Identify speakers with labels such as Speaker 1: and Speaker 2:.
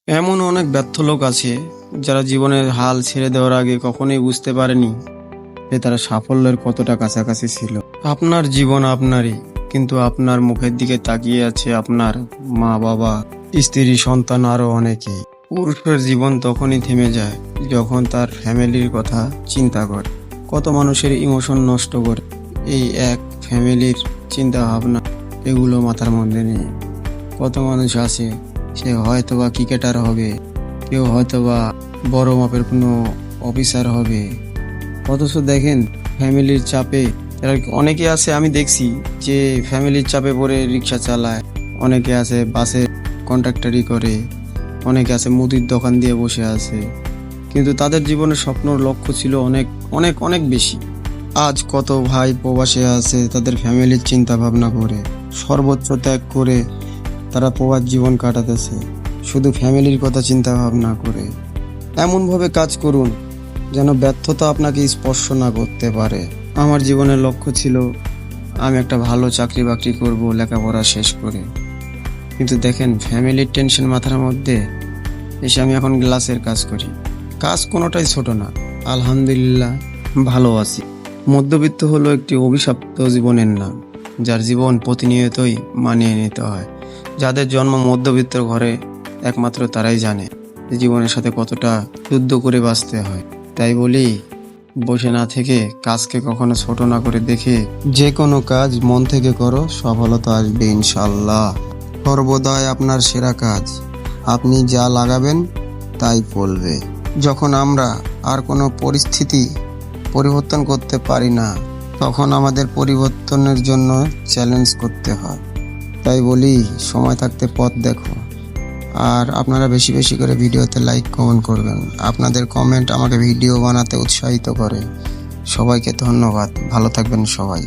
Speaker 1: এমন অনেক ব্যর্থ লোক আছে যারা জীবনের হাল ছেড়ে দেওয়ার আগে কখনোই বুঝতে পারেনি যে তারা সাফল্যের কতটা কাছাকাছি ছিল। আপনার জীবন আপনারই, কিন্তু আপনার মুখের দিকে তাকিয়ে আছে আপনার মা বাবা, স্ত্রী, সন্তান, আরো অনেকেই। পুরুষের জীবন তখনই থেমে যায় যখন তার ফ্যামিলির কথা চিন্তা করে। কত মানুষের ইমোশন নষ্ট করে এই এক ফ্যামিলির চিন্তা ভাবনা, এগুলো মাথার মধ্যে নেই। কত মানুষ আছে, সে হয়তোবা ক্রিকেটার হবে, কেউ হয়তোবা বড় মাপের কোনো অফিসার হবে, অথচ দেখেন ফ্যামিলির চাপে এরা অনেকে আছে, আমি দেখছি যে ফ্যামিলির চাপে পড়ে রিক্সা চালায়, অনেকে আছে বাসে কন্ট্রাক্টরি করে, অনেকে আছে মুদির দোকান দিয়ে বসে আছে, কিন্তু তাদের জীবনের স্বপ্ন লক্ষ্য ছিল অনেক অনেক অনেক বেশি। আজ কত ভাই প্রবাসে আছে তাদের ফ্যামিলির চিন্তা ভাবনা করে, সর্বোচ্চ ত্যাগ করে তারা প্রবাস জীবন কাটাতেছে শুধু ফ্যামিলির কথা চিন্তা ভাবনা করে। এমনভাবে কাজ করুন যেন ব্যর্থতা আপনাকে স্পর্শ না করতে পারে। আমার জীবনের লক্ষ্য ছিল আমি একটা ভালো চাকরি বাকরি করব লেখাপড়া শেষ করে, কিন্তু দেখেন ফ্যামিলির টেনশন মাথার মধ্যে এসে আমি এখন গ্লাসের কাজ করি। কাজ কোনোটাই ছোট না, আলহামদুলিল্লাহ ভালো আছি। মধ্যবিত্ত হলো একটি অভিশপ্ত জীবনের নাম, যার জীবন প্রতিনিয়তই মানিয়ে নিতে হয়। যাদের জন্ম মধ্যবিত্ত ঘরে একমাত্র তারাই জানে যে জীবনের সাথে কতটা যুদ্ধ করে বাঁচতে হয়। তাই বলি, বসে না থেকে কাজকে কখনো ছোট না করে দেখে যে কোনো কাজ মন থেকে করো, সফলতা আসবে ইনশাল্লাহ। সর্বদাই আপনার সেরা কাজ, আপনি যা লাগাবেন তাই ফলবে। যখন আমরা আর কোনো পরিস্থিতি পরিবর্তন করতে পারি না, তখন আমাদের পরিবর্তনের জন্য চ্যালেঞ্জ করতে হয়। তাই বলি, সময় থাকতে পথ দেখো। আর আপনারা বেশি বেশি করে ভিডিওতে লাইক কমেন্ট করবেন। আপনাদের কমেন্ট আমাকে ভিডিও বানাতে উৎসাহিত করে। সবাইকে ধন্যবাদ, ভালো থাকবেন সবাই।